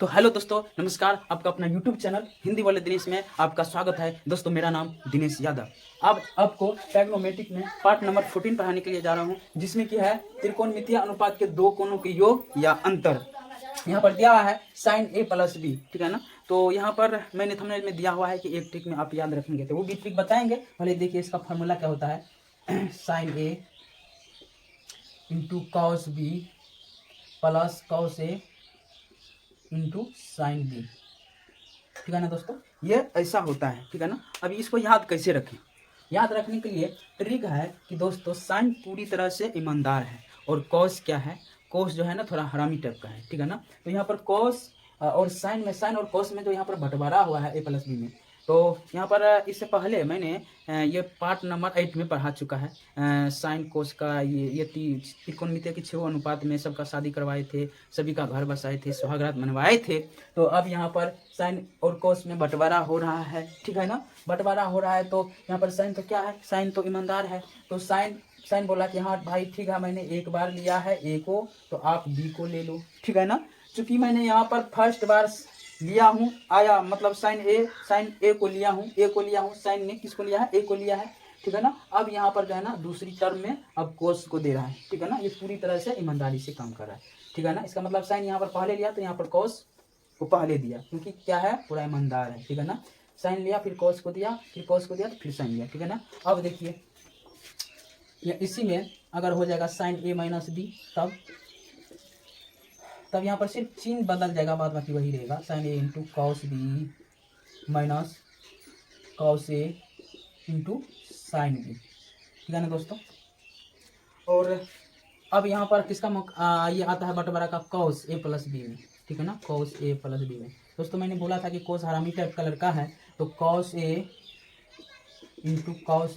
तो हेलो दोस्तों, नमस्कार। आपका अपना YouTube चैनल हिंदी वाले दिनेश में आपका स्वागत है। दोस्तों मेरा नाम दिनेश यादव। अब आपको ट्रिग्नोमेट्रिक में पार्ट नंबर 14 पढ़ाने के लिए जा रहा हूं, जिसमें कि है त्रिकोणमितीय अनुपात के दो कोणों के योग या अंतर। यहाँ पर दिया है साइन ए प्लस बी, ठीक है ना। तो यहाँ पर मैंने थंबनेल में दिया हुआ है कि एक ट्रिक में आप याद रखेंगे, तो वो भी ट्रिक बताएंगे। पहले देखिए इसका फॉर्मूला क्या होता है। Sine A into cos B plus cos A into sine B, ठीक है ना दोस्तों। ये ऐसा होता है, ठीक है ना। अभी इसको याद कैसे रखें? याद रखने के लिए ट्रिक है कि दोस्तों साइन पूरी तरह से ईमानदार है और कॉस क्या है, कॉस जो है ना थोड़ा हरामी टाइप का है, ठीक है ना। तो यहाँ पर कॉस और साइन में, साइन और कॉस में जो यहाँ पर बंटवारा हुआ है ए प्लस बी में, तो यहाँ पर इससे पहले मैंने ये पार्ट नंबर 8 में पढ़ा चुका है। साइन कोस का ये त्रिकोणमितीय के 6 अनुपात में सबका शादी करवाए थे, सभी का घर बसाए थे, सुहागरात मनवाए थे। तो अब यहाँ पर साइन और कोस में बंटवारा हो रहा है, ठीक है ना। बंटवारा हो रहा है तो यहाँ पर साइन तो क्या है, साइन तो ईमानदार है। तो साइन बोला कि हाँ भाई ठीक है, मैंने एक बार लिया है ए को, तो आप बी को ले लो, ठीक है ना। चूंकि मैंने यहाँ पर फर्स्ट बार लिया हूँ, आया मतलब साइन ए को लिया हूँ, साइन ने किसको लिया है, ए को लिया है, ठीक है ना। अब यहाँ पर जो है ना दूसरी टर्म में अब कोस को दे रहा है, ठीक है ना। ये पूरी तरह से ईमानदारी से काम कर रहा है, ठीक है ना। इसका मतलब साइन यहाँ पर पहले लिया तो यहाँ पर कोस को पहले दिया, क्योंकि क्या है, पूरा ईमानदार है, ठीक है ना। साइन लिया फिर कोस को दिया, फिर कोस को दिया तो फिर साइन लिया, ठीक है ना। अब देखिए इसी में अगर हो जाएगा साइन ए माइनस बी, तब यहाँ पर सिर्फ चिन्ह बदल जाएगा, बाद बाकी वही रहेगा। Sine A into cos B minus cos A into sine B, ठीक है ना दोस्तों। और अब यहाँ पर किसका ये आता है बंटवारा का कॉस ए प्लस बी में, ठीक है ना, कॉस ए प्लस बी में। दोस्तों मैंने बोला था कि कॉस हरामी टाइप कलर का है, तो cos A into cos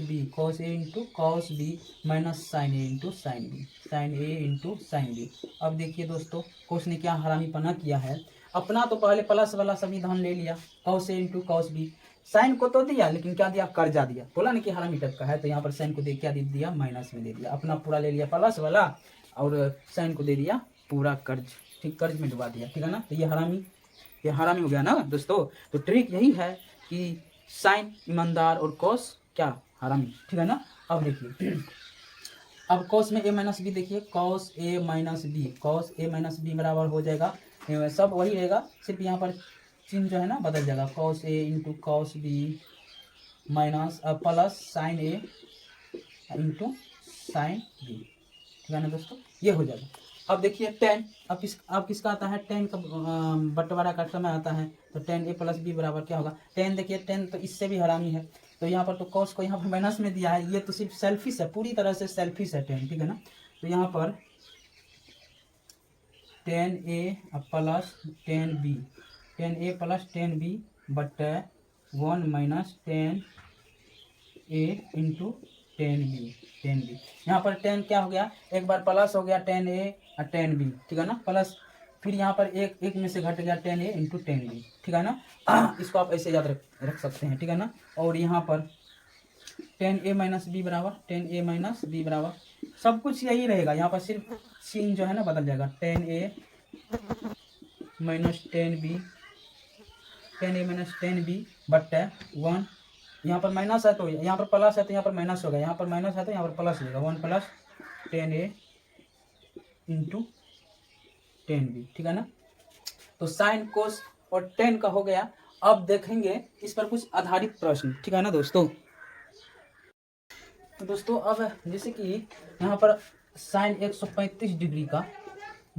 A into cos B minus sine A into sine B, sine A into sine B. अब देखिए दोस्तों कॉस ने क्या हरामीपना किया है, अपना तो पहले प्लस वाला संविधान ले लिया, cos A into cos B. Sign को तो दिया लेकिन क्या दिया, कर्जा दिया। बोला ना कि हरामी टाइप का है, तो यहाँ पर साइन को दे क्या दे दिया, माइनस में दे दिया। अपना पूरा ले लिया प्लस वाला और साइन को दे दिया पूरा कर्ज, ठीक, कर्ज में डुबा दिया, ठीक है ना। तो ये हरामी हो गया ना दोस्तों। तो ट्रिक यही है कि साइन ईमानदार और कॉस क्या, हरामी, ठीक है ना। अब देखिए अब कॉस में ए माइनस बी, देखिए कॉस ए माइनस बी बराबर हो जाएगा, सब वही रहेगा, सिर्फ यहाँ पर चिन्ह जो है ना बदल जाएगा। Cos A into cos B minus plus sine A into sine B, ठीक है ना दोस्तों, ये हो जाएगा। अब देखिए टेन, अब किसका आता है, टेन का बंटवारा का समय आता है, तो टेन ए प्लस बी बराबर क्या होगा, टेन। देखिए टेन तो इससे भी हरामी है, तो यहाँ पर तो कॉस को यहाँ पर माइनस में दिया है, ये तो सिर्फ सेल्फिश है, पूरी तरह से सेल्फिश है टेन, ठीक है ना। तो यहाँ पर टेन ए प्लस टेन बी बटे 1 माइनस टेन ए इंटू टेन बी। यहाँ पर टेन क्या हो गया, एक बार प्लस हो गया टेन ए और टेन बी, ठीक है ना, प्लस फिर यहाँ पर एक में से घट गया टेन ए इंटू टेन बी, ठीक है ना। इसको आप ऐसे याद रख सकते हैं, ठीक है ना। और यहाँ पर टेन ए माइनस बी बराबर सब कुछ यही रहेगा, यहाँ पर सिर्फ सीन जो है ना बदल जाएगा। टेन ए माइनस टेन बी बटे 1, यहाँ पर माइनस है तो यहाँ पर प्लस है, तो यहाँ पर माइनस होगा, यहाँ पर माइनस है तो यहाँ पर प्लस होगा, 1 प्लस टेन ए इंटू टेन बी, ठीक है ना। तो साइन कोस और टेन का हो गया। अब देखेंगे इस पर कुछ आधारित प्रश्न, ठीक है ना दोस्तों। तो दोस्तों अब जैसे कि यहाँ पर साइन 135 डिग्री का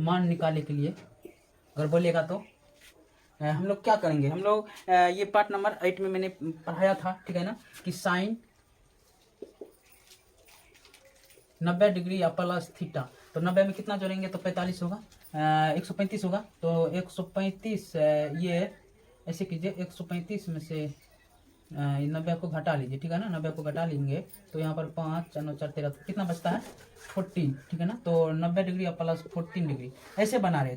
मान निकालने के लिए अगर बोलेगा तो हम लोग क्या करेंगे, हम लोग ये पार्ट नंबर 8 में मैंने पढ़ाया था, ठीक है ना, कि साइन 90 डिग्री या प्लस थीटा, तो 90 में कितना जोड़ेंगे तो 45 होगा, 135 होगा, तो 135 ये ऐसे कीजिए, 135 में से 90 को घटा लीजिए, ठीक है ना। 90 को घटा लेंगे तो यहाँ पर 5 4 9 4 13 कितना बचता है, 14, ठीक है ना। तो 90 डिग्री या प्लस 14 डिग्री ऐसे बनाए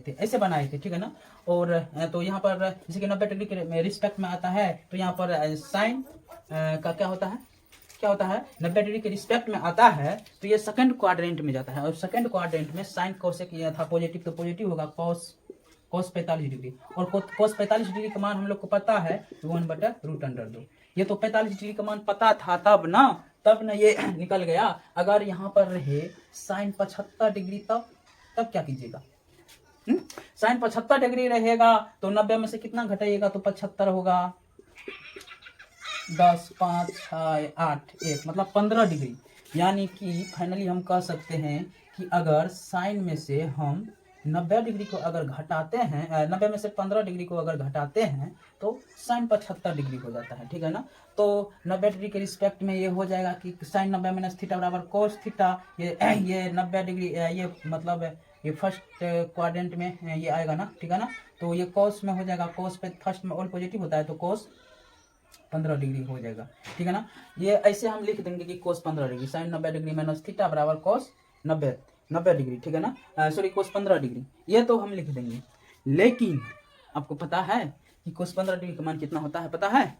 थे, ठीक है ना। और तो यहाँ पर जैसे कि 90 डिग्री के रिस्पेक्ट में आता है, तो यहाँ पर साइन का क्या होता है 90 डिग्री के रिस्पेक्ट में आता है, तो ये सेकंड क्वाड्रेंट में जाता है, और सेकंड क्वाड्रेंट में साइन कोसेक ये था पॉजिटिव, तो पॉजिटिव होगा, कॉस cos 45 डिग्री, और cos 45 डिग्री का मान हम लोग को पता है 1/√2। ये तो 45 डिग्री का मान पता था तब ना ये निकल गया। अगर यहाँ पर रहे sin 75 डिग्री तब क्या कीजिएगा? sin 75 डिग्री रहेगा तो 90 में से कितना घटाइएगा? तो 75 होगा, 10, 5, 6, 8, 1 मतलब 15 डिग्री। यानी कि फाइनली हम कह सकते हैं कि अगर साइन में से हम 90 डिग्री को अगर घटाते हैं, 90 में से 15 डिग्री को अगर घटाते हैं तो साइन 75 डिग्री हो जाता है, ठीक है ना। तो 90 डिग्री के रिस्पेक्ट में ये हो जाएगा कि साइन 90 माइनस थीटा बराबर कोस थीटा। ये 90 डिग्री ये मतलब ये फर्स्ट क्वाड्रेंट में ये आएगा ना, ठीक है ना। तो ये कोस में हो जाएगा, कोस पे फर्स्ट में ऑल पॉजिटिव होता है तो कोस 15 डिग्री हो जाएगा, ठीक है ना। ये ऐसे हम लिख देंगे कि cos 15 degree, sine 90 degree minus theta बराबर कोस 90 डिग्री, ठीक है ना, सॉरी कोस 15 डिग्री, ये तो हम लिख देंगे। लेकिन आपको पता है कि कोस 15 डिग्री का मान कितना होता है? पता है?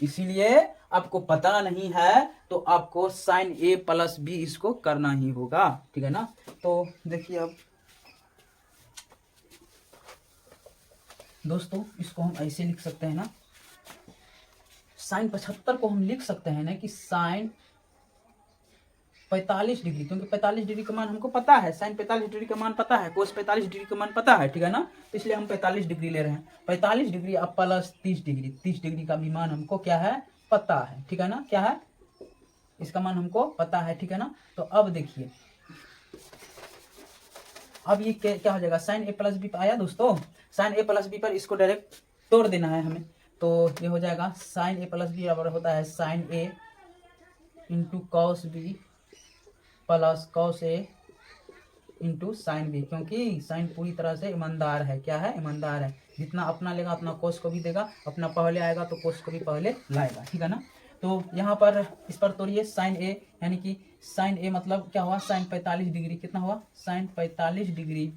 इसीलिए आपको पता नहीं है तो आपको साइन ए प्लस बी इसको करना ही होगा, ठीक है ना। तो देखिए अब दोस्तों इसको हम ऐसे लिख सकते हैं ना, साइन 75 को हम लिख सकते हैं ना कि साइन 45 डिग्री, क्योंकि 45 डिग्री का मान हमको पता है, साइन 45 डिग्री का मान पता है, कोस 45 डिग्री का मान पता है, ठीक है ना। तो इसलिए हम 45 डिग्री ले रहे हैं। 45 डिग्री अब प्लस 30 डिग्री, 30 डिग्री का भी मान हमको क्या है? पता है, ठीक है ना। क्या है? इसका मान हमको पता है, ठीक है ना। तो अब देखिए अब ये क्या हो जाएगा? साइन ए प्लस बी आया दोस्तों, साइन ए प्लस बी पर इसको डायरेक्ट तोड़ देना है हमें। तो ये हो जाएगा साइन ए प्लस बी बराबर होता है sine A into cos B plus cos A into sine B, क्योंकि साइन पूरी तरह से ईमानदार है। क्या है? ईमानदार है। जितना अपना लेगा उतना कोस को भी देगा, अपना पहले आएगा तो कोस को भी पहले लाएगा, ठीक है ना। तो यहाँ पर इस पर तोड़िए साइन ए, यानी कि साइन ए मतलब क्या हुआ? साइन 45 डिग्री, कितना हुआ? साइन 45 डिग्री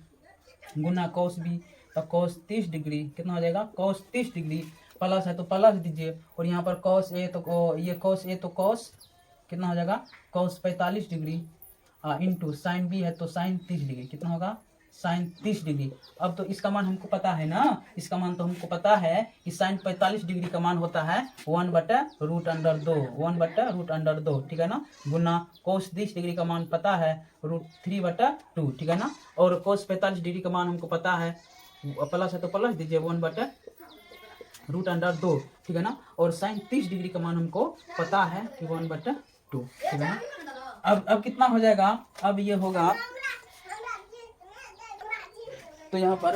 गुना कॉस बी, तो कॉस 30 डिग्री कितना हो जाएगा? कॉस 30 डिग्री प्लस है तो प्लस दीजिए, और यहाँ पर कॉस ए तो ये कॉस ए तो कॉस कितना हो जाएगा? Cos 45 degree into sine B है तो साइन 30 डिग्री, कितना होगा? Sine 30 degree. अब तो इसका मान हमको पता है ना, इसका मान तो हमको पता है कि साइन 45 डिग्री का मान होता है 1/√2, 1/√2, ठीक है ना, गुना कोस 30 डिग्री का मान पता है √3/2, ठीक है ना। और कोस 45 डिग्री का मान हमको पता है, प्लस है तो प्लस दीजिए 1/√2, ठीक है ना। और साइन 30 डिग्री का मान हमको पता है कि 1/2, ठीक है ना। अब कितना हो जाएगा? अब ये होगा तो यहाँ पर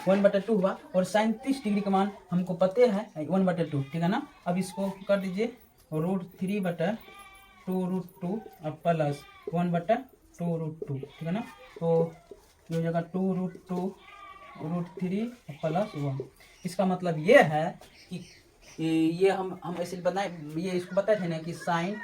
1/2 हुआ, और साइन 30 डिग्री का मान हमको पते है 1/2, ठीक है ना। अब इसको कर दीजिए √3/2√2 अब प्लस 1/2√2, ठीक है ना। तो ये हो जाएगा 2√2√3 प्लस 1। इसका मतलब ये है कि ये हम ऐसे बनाए, ये इसको बताए थे ना कि साइन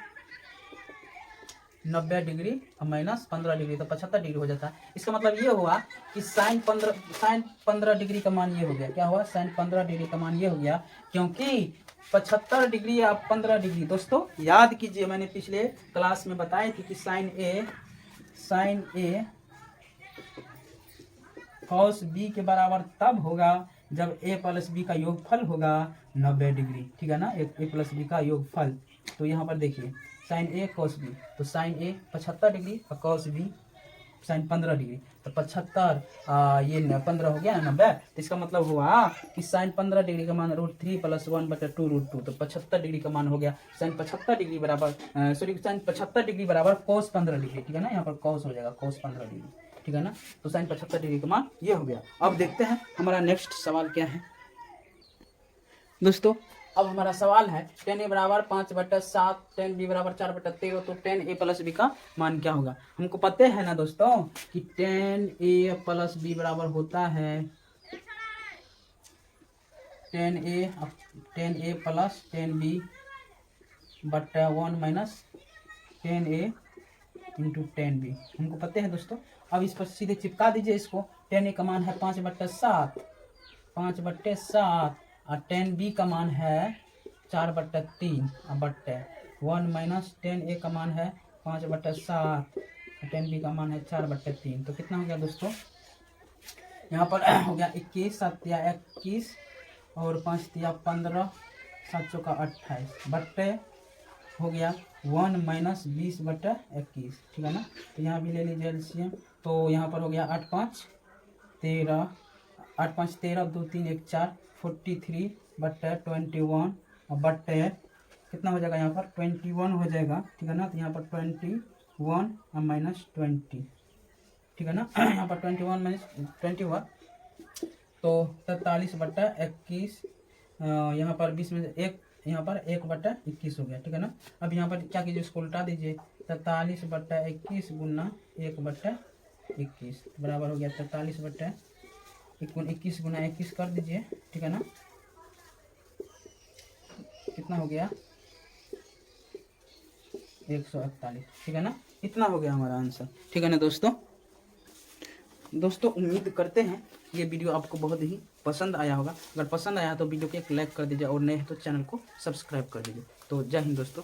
90 डिग्री माइनस 15 डिग्री तो 75 डिग्री हो जाता है। इसका मतलब ये हुआ कि साइन 15 डिग्री का मान ये हो गया। क्या हुआ? साइन 15 डिग्री का मान ये हो गया, क्योंकि 75 डिग्री या 15 डिग्री, दोस्तों याद कीजिए मैंने पिछले क्लास में बताई थी कि साइन ए कॉस बी के बराबर तब होगा जब ए प्लस बी का योगफल होगा 90 डिग्री, ठीक है ना, ए प्लस बी का योगफल। तो यहाँ पर देखिए साइन ए कॉस बी, तो साइन ए 75 डिग्री और कॉस बी साइन 15 डिग्री, तो 75 ये 15 हो गया ना 90। तो इसका मतलब हुआ कि साइन 15 डिग्री का मान √3 + 1/2√2, तो 75 डिग्री का मान हो गया। साइन 75 डिग्री बराबर साइन 75 डिग्री बराबर कॉस 15 डिग्री, ठीक है ना, यहाँ पर कॉस हो जाएगा कॉस 15 डिग्री, ठीक है ना। तो साइन 75 डिग्री का मान ये हो गया। अब देखते हैं हमारा नेक्स्ट सवाल क्या है दोस्तों। अब हमारा सवाल है tan a बराबर 5/7, tan b बराबर 4/13, तो tan a प्लस b का मान क्या होगा? हमको पता है ना दोस्तों कि tan a प्लस b बराबर होता है tan a plus tan b बट्टा 1 minus tan a into tan b, हमको पता है दोस्तों। अब इस पर सीधे चिपका दीजिए इसको। tan a का मान है 5/7 और tan b का मान है 4/3 बट्टे 1 माइनस tan a का मान है 5/7 और tan b का मान है 4/3, तो कितना हो गया दोस्तों? यहाँ पर हो गया 21, 7 या 21 और 5 या 15, 7 चौका 28 बट्टे हो गया 1 माइनस 20/21, ठीक है ना। तो यहाँ भी ले लीजिए एलसीएम। तो यहाँ पर हो गया 8 5 13, 8 5 13, 2 3 1 4, 43/21 बट्टे कितना हो जाएगा यहाँ पर 21 हो जाएगा, ठीक है ना। तो यहाँ पर 21 और माइनस 20, ठीक है ना। यहाँ पर 21 माइनस 21 तो 43/21, यहाँ पर 20 में एक, यहाँ पर 1/21 हो गया, ठीक है ना। अब यहाँ पर क्या कीजिए, इसको उल्टा दीजिए। 43/21 गुना 1/21 बराबर हो गया 43/21 गुना 21 कर दीजिए, ठीक है ना। कितना हो गया 141, ठीक है ना। इतना हो गया हमारा आंसर, ठीक है ना दोस्तों उम्मीद करते हैं ये वीडियो आपको बहुत ही पसंद आया होगा। अगर पसंद आया तो वीडियो को एक लाइक कर दीजिए और नए हैं तो चैनल को सब्सक्राइब कर दीजिए। तो जय हिंद दोस्तों।